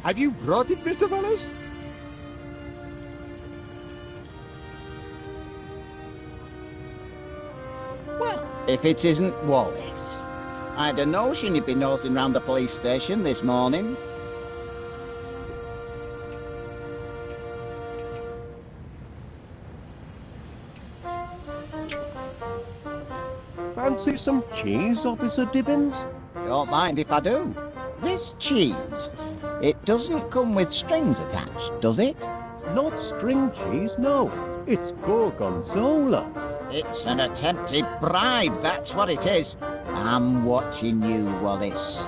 Have you brought it, Mr. Wallace? Well, if it isn't Wallace. I had a notion he'd be nosing round the police station this morning. Fancy some cheese, Officer Dibbins? Don't mind if I do. This cheese, it doesn't come with strings attached, does it? Not string cheese, no. It's gorgonzola. It's an attempted bribe, that's what it is. I'm watching you, Wallace.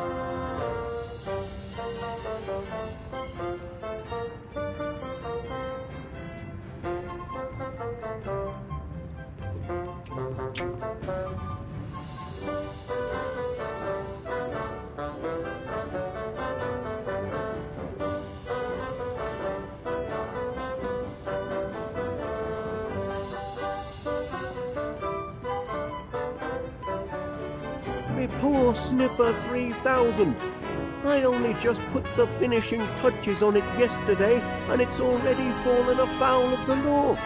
Me poor Sniffer 3000. I only just put the finishing touches on it yesterday, and it's already fallen afoul of the law.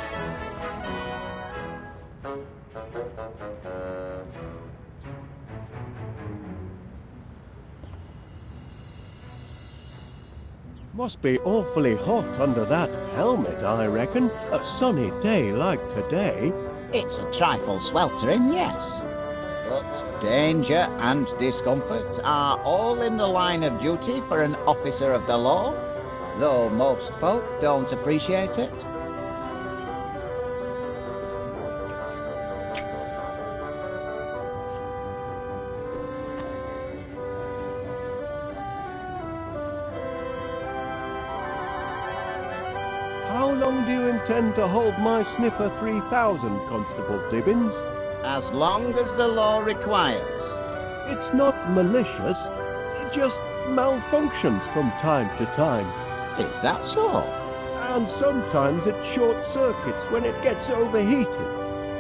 Must be awfully hot under that helmet, I reckon. A sunny day like today. It's a trifle sweltering, yes. But danger and discomfort are all in the line of duty for an officer of the law, though most folk don't appreciate it. How long do you intend to hold my Sniffer 3000, Constable Dibbins? As long as the law requires. It's not malicious. It just malfunctions from time to time. Is that so? And sometimes it short-circuits when it gets overheated.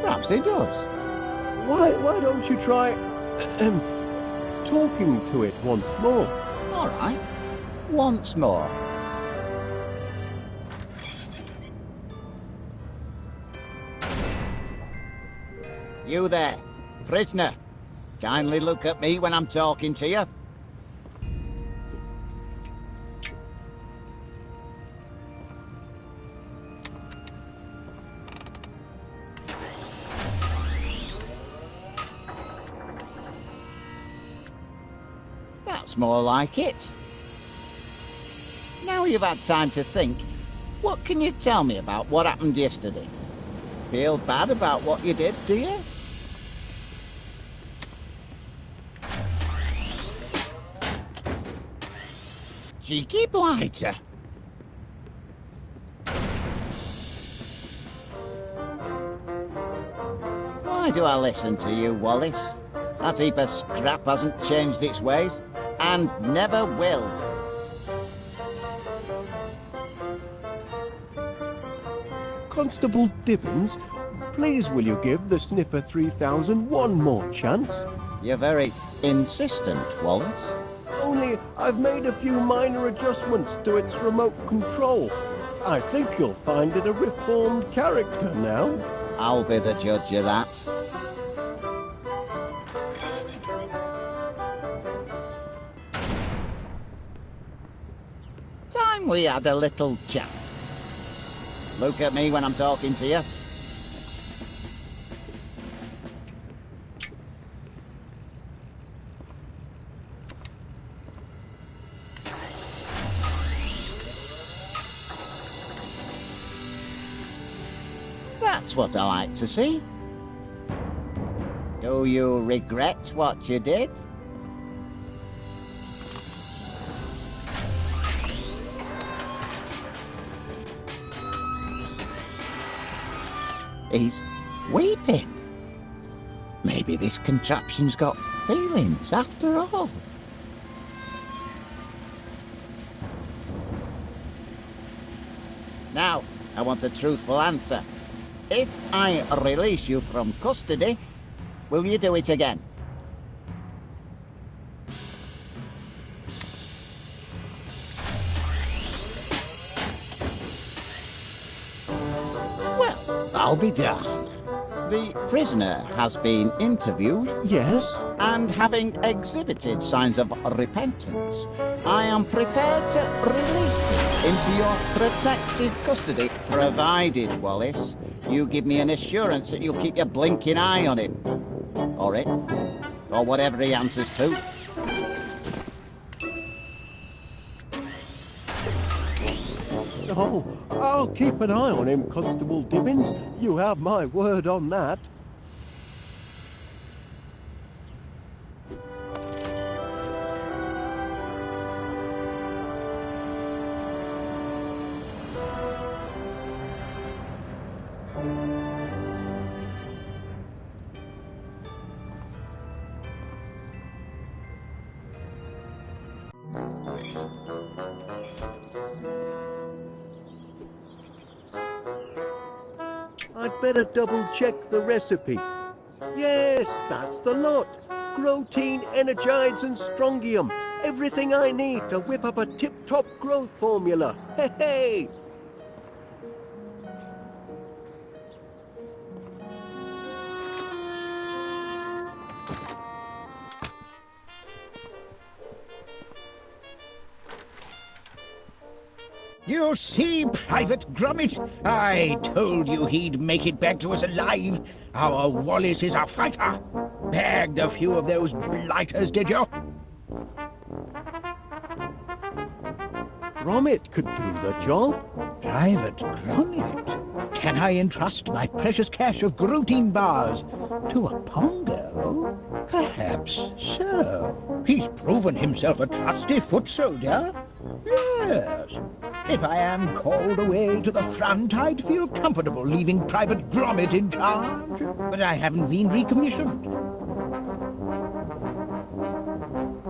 Perhaps it does. Why don't you try talking to it once more? All right. Once more. You there, prisoner. Kindly look at me when I'm talking to you. That's more like it. Now you've had time to think, what can you tell me about what happened yesterday? Feel bad about what you did, do you? Cheeky blighter. Why do I listen to you, Wallace? That heap of scrap hasn't changed its ways, and never will. Constable Dibbins, please will you give the Sniffer 3000 one more chance? You're very insistent, Wallace. Only I've made a few minor adjustments to its remote control. I think you'll find it a reformed character now. I'll be the judge of that. Time we had a little chat. Look at me when I'm talking to you. That's what I like to see. Do you regret what you did? He's weeping. Maybe this contraption's got feelings after all. Now, I want a truthful answer. If I release you from custody, will you do it again? Well, I'll be damned. The prisoner has been interviewed. Yes? And having exhibited signs of repentance, I am prepared to release him into your protective custody, provided, Wallace, you give me an assurance that you'll keep your blinking eye on him. Or it. Or whatever he answers to. Oh, I'll keep an eye on him, Constable Dibbins. You have my word on that. I'd better double-check the recipe. Yes, that's the lot. Grotéine, energides and strongium. Everything I need to whip up a tip-top growth formula. Hey, hey! You see, Private Gromit, I told you he'd make it back to us alive. Our Wallace is a fighter. Bagged a few of those blighters, did you? Gromit could do the job. Private Gromit? Can I entrust my precious cache of grotéine bars to a Pongo? Perhaps so. He's proven himself a trusty foot soldier. Yes. If I am called away to the front, I'd feel comfortable leaving Private Gromit in charge. But I haven't been recommissioned.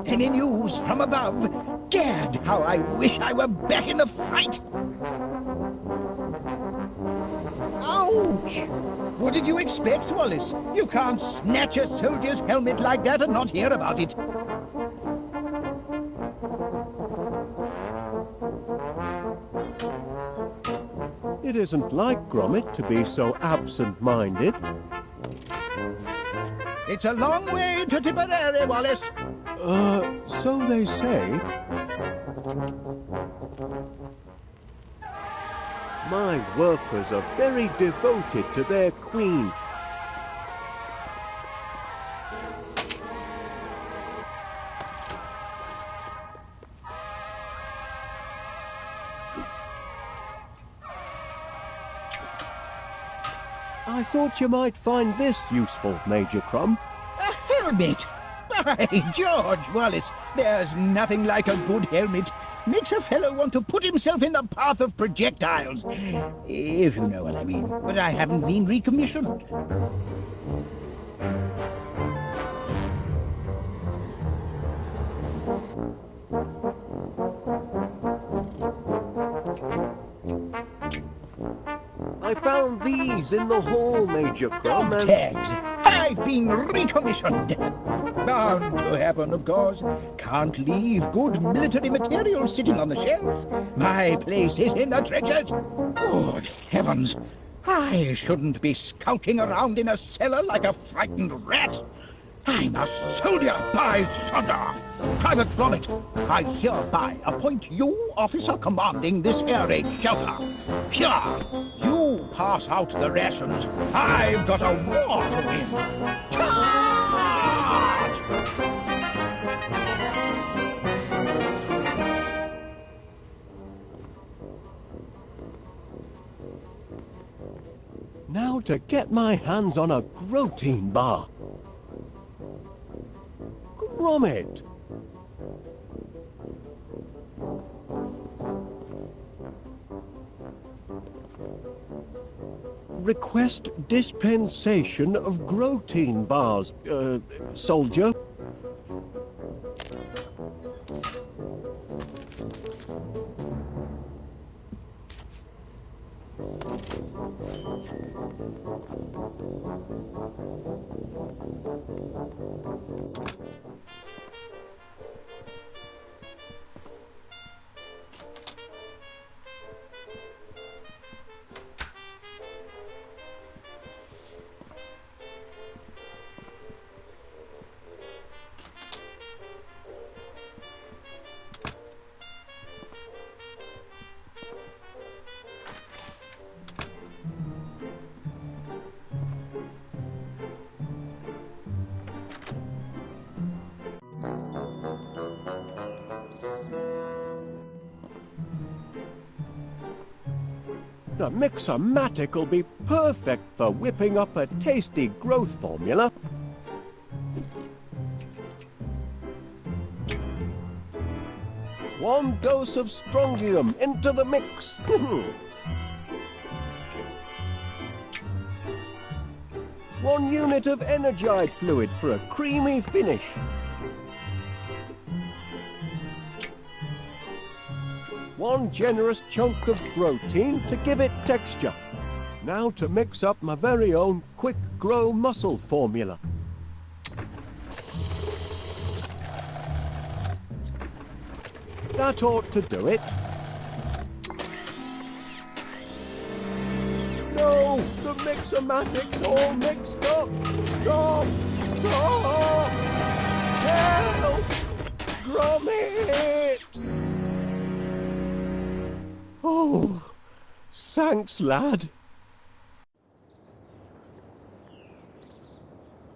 Any news from above? Gad, how I wish I were back in the fight! Ouch! What did you expect, Wallace? You can't snatch a soldier's helmet like that and not hear about it. It isn't like Gromit to be so absent-minded. It's a long way to Tipperary, Wallace. So they say. My workers are very devoted to their queen. I thought you might find this useful, Major Crumb. A helmet! By George, Wallace, there's nothing like a good helmet. Makes a fellow want to put himself in the path of projectiles. If you know what I mean. But I haven't been recommissioned. I found these in the hall, Major Crumb. Dog tags! I've been recommissioned! Bound to happen, of course. Can't leave good military material sitting on the shelf. My place is in the trenches. Good heavens! I shouldn't be skulking around in a cellar like a frightened rat. I'm a soldier, by thunder! Private Gromit, I hereby appoint you officer commanding this air raid shelter. Here, you pass out the rations. I've got a war to win. Charge! Now to get my hands on a grotéine bar. Gromit! Request dispensation of grotéine bars, soldier. The Mixomatic will be perfect for whipping up a tasty growth formula. One dose of strongium into the mix. One unit of energized fluid for a creamy finish. One generous chunk of grotéine to give it texture. Now to mix up my very own quick grow muscle formula. That ought to do it. No, the Mixomatic's all mixed up. Stop! Stop! Help! Gromit! Oh, thanks, lad.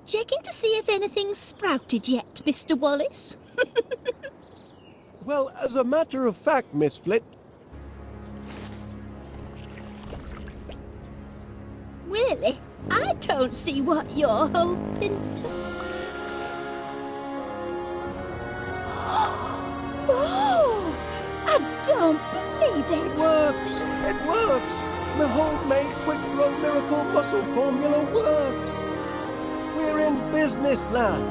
Checking to see if anything's sprouted yet, Mr. Wallace. Well, as a matter of fact, Miss Flit, Really? I don't see what you're hoping to... Oh! I don't believe it it! works! It works! The homemade quick grow miracle muscle formula works! We're in business, lad.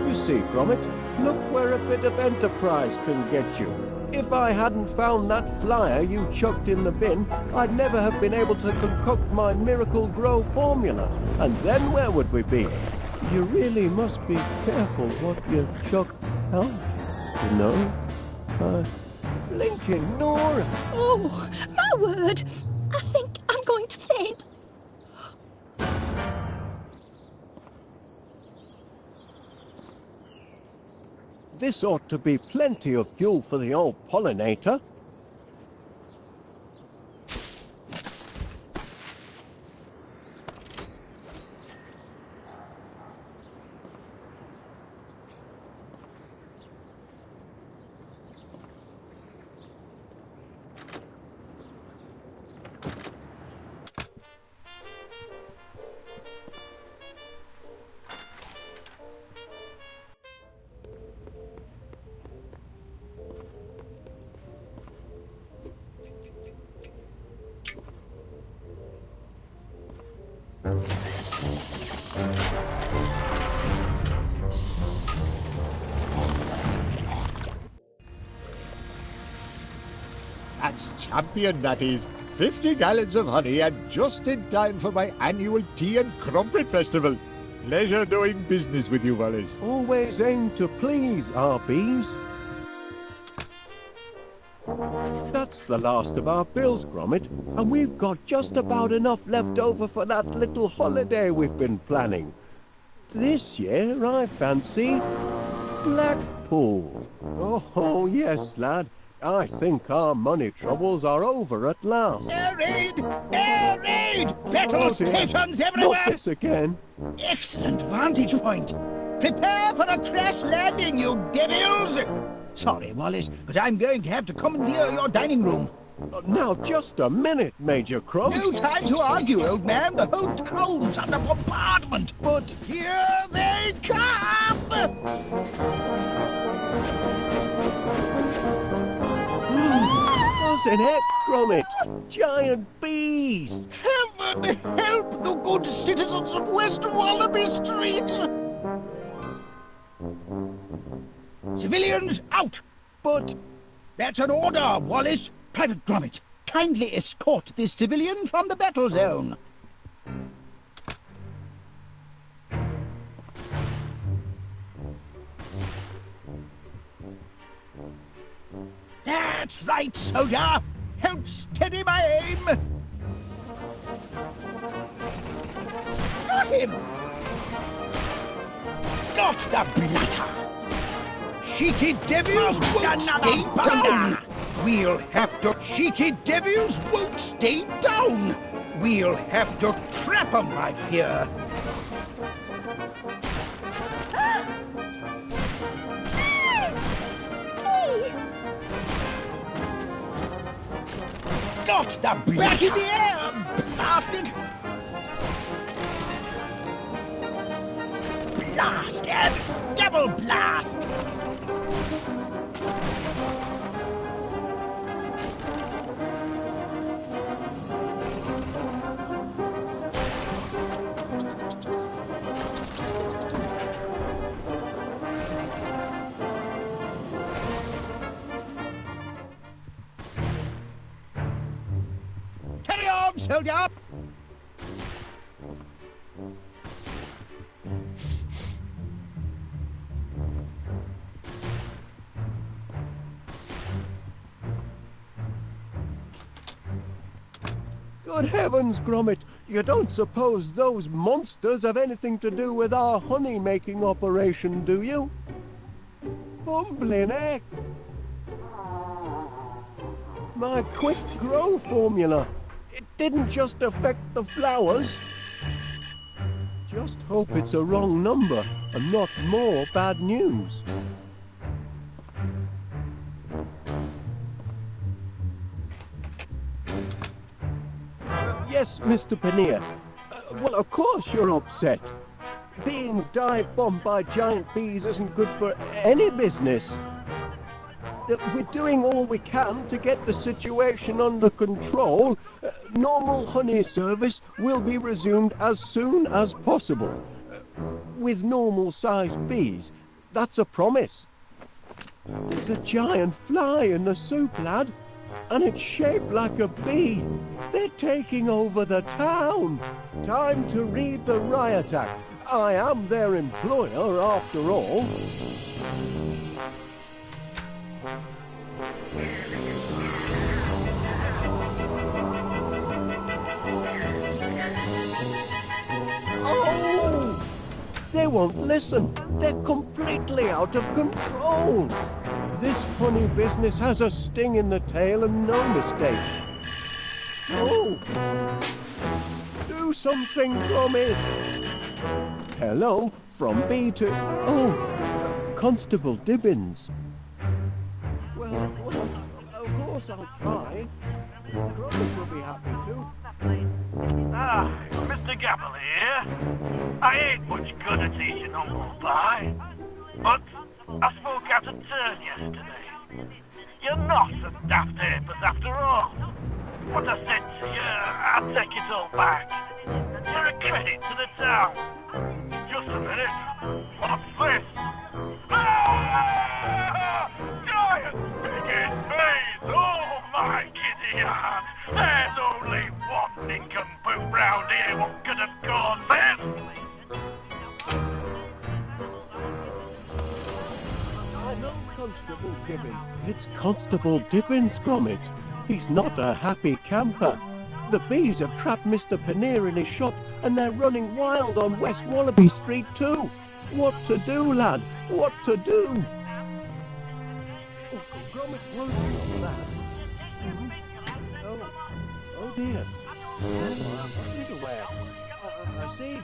You see, Gromit, look where a bit of enterprise can get you. If I hadn't found that flyer you chucked in the bin, I'd never have been able to concoct my miracle grow formula. And then where would we be? You really must be careful what you chuck out, you know? Blinking Nora! Oh, my word! I think I'm going to faint. This ought to be plenty of fuel for the old pollinator. That's champion, that is. 50 gallons of honey and just in time for my annual tea and crumpet festival. Pleasure doing business with you, Wallace. Always aim to please, our bees. That's the last of our bills, Gromit, and we've got just about enough left over for that little holiday we've been planning. This year, I fancy Blackpool. Oh, yes, lad. I think our money troubles are over at last. Air raid! Air raid! Petrol Oh, dear. stations everywhere! Not this again. Excellent vantage point. Prepare for a crash landing, you devils! Sorry, Wallace, but I'm going to have to commandeer your dining room. Now, just a minute, Major Crow. No time to argue, old man. The whole throne's under bombardment. But Here they come! Flippers heck, Gromit! Giant bees! Heaven help the good citizens of West Wallaby Street! Civilians out! But That's an order, Wallace. Private Gromit, kindly escort this civilian from the battle zone. That's right, soldier! Help steady my aim! Got him! Got the blatter! Cheeky devils won't stay down! We'll have to... Cheeky devils won't stay down! We'll have to trap 'em, I fear. Got the blatter! Back in the air, blasted! Blast and double blast! Carry on, soldier! good heavens, Gromit, you don't suppose those monsters have anything to do with our honey-making operation, do you? Bumbling heck! My quick grow formula, it didn't just affect the flowers. Just hope it's a wrong number and not more bad news. Yes, Mr. Paneer. Well, of course you're upset. Being dive-bombed by giant bees isn't good for any business. We're doing all we can to get the situation under control. Normal honey service will be resumed as soon as possible. With normal-sized bees. That's a promise. There's a giant fly in the soup, lad. And it's shaped like a bee. They're taking over the town. Time to read the riot act. I am their employer, after all. Oh! They won't listen. They're completely out of control. This honey business has a sting in the tail and no mistake. Oh! Do something, Gromit! Hello, from bee to... Oh, Constable Dibbins. Well, of course I'll try. Gromit will be happy too. Ah, Mr. Gabble here. I ain't much good at eating humble pie, but I spoke out of turn yesterday. You're not a daft apers after all. What I said to you, I'll take it all back. You're a credit to the town. Just a minute. What's this? Ah! Giant bigot bees! Oh my giddy heart! There's only one nincompoop round here what could have caused this! I know Constable Dibbins. It's Constable Dibbins, Gromit. He's not a happy camper. The bees have trapped Mr. Paneer in his shop and they're running wild on West Wallaby Street too. What to do, lad? What to do? Oh, Gromit won't do that. Oh dear. Oh, I wasn't aware. I see.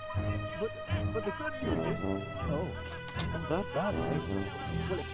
But the good news is... Oh, not that bad, eh? Well,